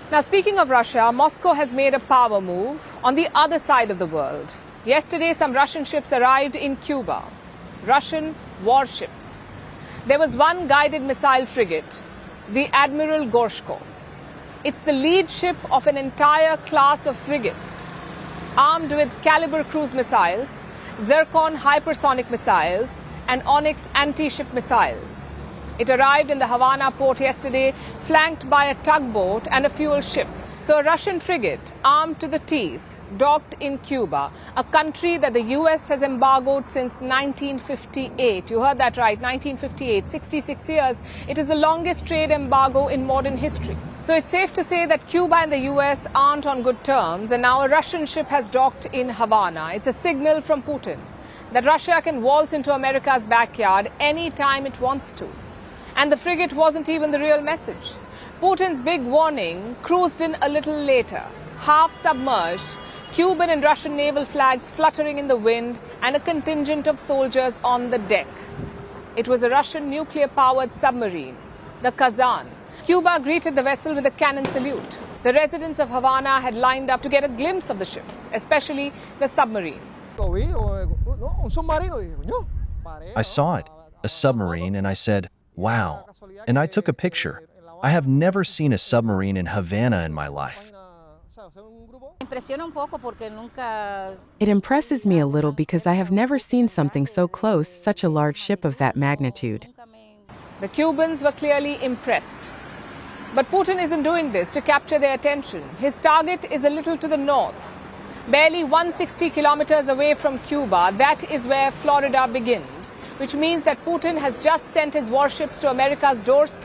Now, speaking of Russia, Moscow has made a power move on the other side of the world. Yesterday, some Russian ships arrived in Cuba. Russian warships. There was one guided missile frigate, the Admiral Gorshkov. It's the lead ship of an entire class of frigates, armed with Caliber cruise missiles, Zircon hypersonic missiles, and Onyx anti-ship missiles. It arrived in the Havana port yesterday, flanked by a tugboat and a fuel ship. So a Russian frigate, armed to the teeth, docked in Cuba, a country that the US has embargoed since 1958. You heard that right, 1958, 66 years. It is the longest trade embargo in modern history. So it's safe to say that Cuba and the US aren't on good terms, and now a Russian ship has docked in Havana. It's a signal from Putin that Russia can waltz into America's backyard anytime it wants to. And the frigate wasn't even the real message. Putin's big warning cruised in a little later, half submerged, Cuban and Russian naval flags fluttering in the wind, and a contingent of soldiers on the deck. It was a Russian nuclear-powered submarine, the Kazan. Cuba greeted the vessel with a cannon salute. The residents of Havana had lined up to get a glimpse of the ships, especially the submarine. I saw it, a submarine, and I said, wow. And I took a picture. I have never seen a submarine in Havana in my life. It impresses me a little because I have never seen something so close, such a large ship of that magnitude. The Cubans were clearly impressed. But Putin isn't doing this to capture their attention. His target is a little to the north. Barely 160 kilometers away from Cuba, that is where Florida begins, which means that Putin has just sent his warships to America's doorstep.